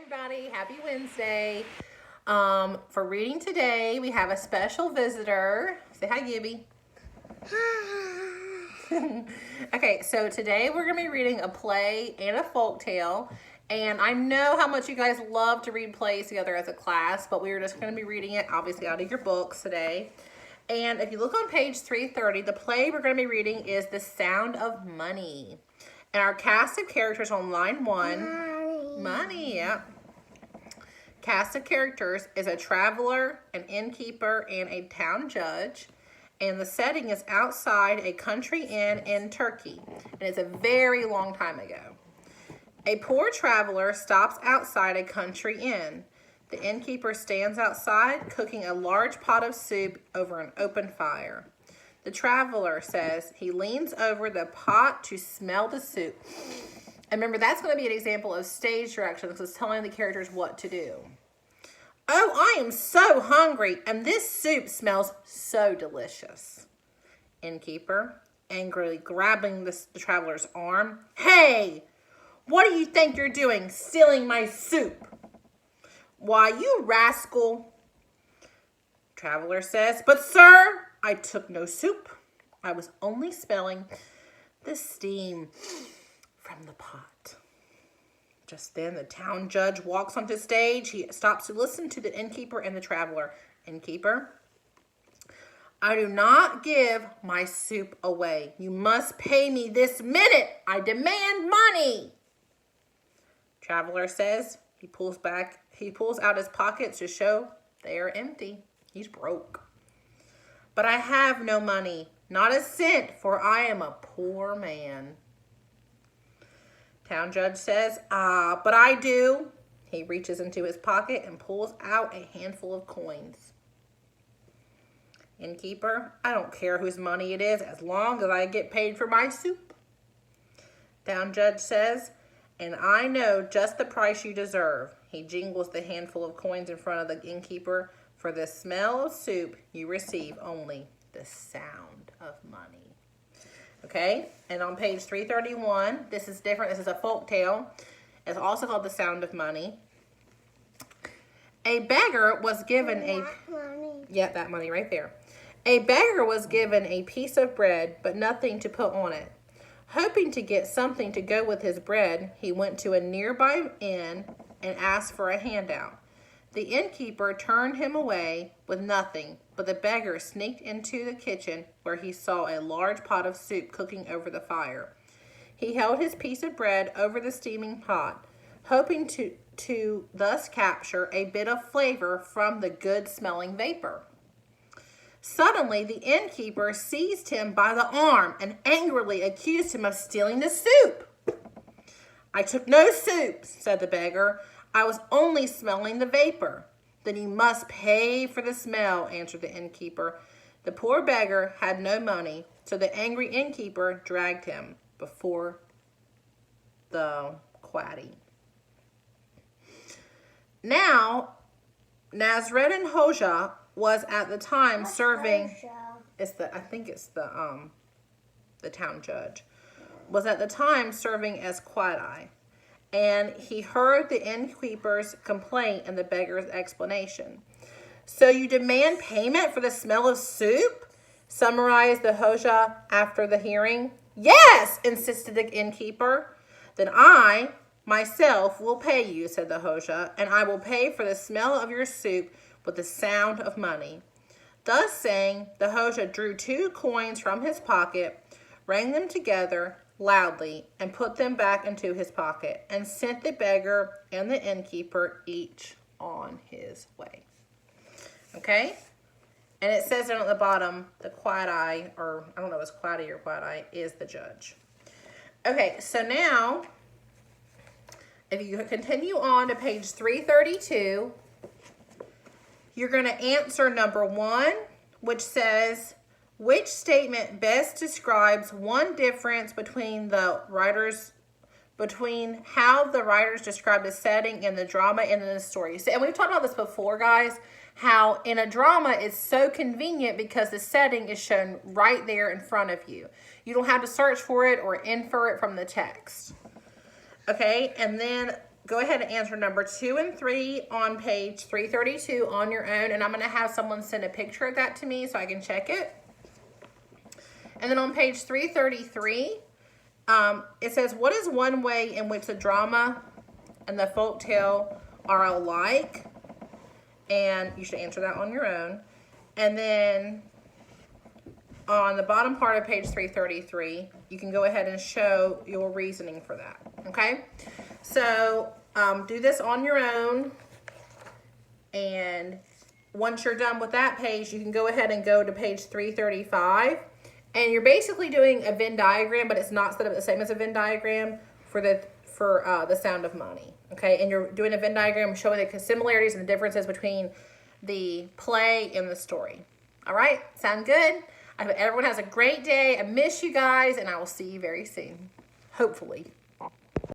everybody. Happy Wednesday. For reading today, we have a special visitor. Say hi, Gibby. Okay, so today we're going to be reading a play and a folk tale. And I know how much you guys love to read plays together as a class, but we are just going to be reading it, obviously, out of your books today. And if you look on page 330, the play we're going to be reading is The Sound of Money. And our cast of characters on line 1, Money, yeah. Cast of characters is a traveler, an innkeeper, and a town judge. And the setting is outside a country inn in Turkey. And it's a very long time ago. A poor traveler stops outside a country inn. The innkeeper stands outside cooking a large pot of soup over an open fire. The traveler says he leans over the pot to smell the soup. And remember, that's going to be an example of stage direction because it's telling the characters what to do. Oh, I am so hungry, and this soup smells so delicious. Innkeeper, angrily grabbing the traveler's arm. Hey, what do you think you're doing, stealing my soup? Why, you rascal. Traveler says, but sir, I took no soup. I was only smelling the steam from the pot. Just then, the town judge walks onto stage. He stops to listen to the innkeeper and the traveler. Innkeeper, I do not give my soup away. You must pay me this minute. I demand money. Traveler says he pulls out his pockets to show they are empty. He's broke. But I have no money, not a cent, for I am a poor man. Town judge says, but I do. He reaches into his pocket and pulls out a handful of coins. Innkeeper, I don't care whose money it is as long as I get paid for my soup. Town judge says, and I know just the price you deserve. He jingles the handful of coins in front of the innkeeper. For the smell of soup, you receive only the sound of money. Okay, and on page 331, this is different. This is a folk tale. It's also called The Sound of Money. A beggar was given that money right there. A beggar was given a piece of bread, but nothing to put on it. Hoping to get something to go with his bread, he went to a nearby inn and asked for a handout. The innkeeper turned him away with nothing, but the beggar sneaked into the kitchen where he saw a large pot of soup cooking over the fire. He held his piece of bread over the steaming pot, hoping to thus capture a bit of flavor from the good-smelling vapor. Suddenly, the innkeeper seized him by the arm and angrily accused him of stealing the soup. I took no soup, said the beggar. I was only smelling the vapor. Then you must pay for the smell, answered the innkeeper. The poor beggar had no money, so the angry innkeeper dragged him before the quaddy. Now, Nasreddin Hoja was at the time serving. I think it's the town judge. Was at the time serving as quaddy. And he heard the innkeeper's complaint and the beggar's explanation. So you demand payment for the smell of soup? Summarized the Hoja after the hearing. Yes, insisted the innkeeper. Then I, myself, will pay you, said the Hoja, and I will pay for the smell of your soup with the sound of money. Thus saying, the Hoja drew 2 coins from his pocket, rang them together loudly, and put them back into his pocket, and sent the beggar and the innkeeper each on his way. Okay? And it says down at the bottom, the quaddy, or I don't know if it's quaddy or quaddy, is the judge. Okay, so now, if you continue on to page 332, you're going to answer number 1, which says, which statement best describes one difference between how the writers describe the setting in the drama and in the story? And we've talked about this before, guys, how in a drama it's so convenient because the setting is shown right there in front of you. You don't have to search for it or infer it from the text. Okay, and then go ahead and answer number 2 and 3 on page 332 on your own. And I'm going to have someone send a picture of that to me so I can check it. And then on page 333, it says, what is one way in which the drama and the folktale are alike? And you should answer that on your own. And then on the bottom part of page 333, you can go ahead and show your reasoning for that, okay? So do this on your own, and once you're done with that page, you can go ahead and go to page 335, and you're basically doing a Venn diagram, but it's not set up the same as a Venn diagram for the Sound of Money, okay? And you're doing a Venn diagram showing the similarities and the differences between the play and the story. All right, sound good? I hope everyone has a great day. I miss you guys, and I will see you very soon, hopefully.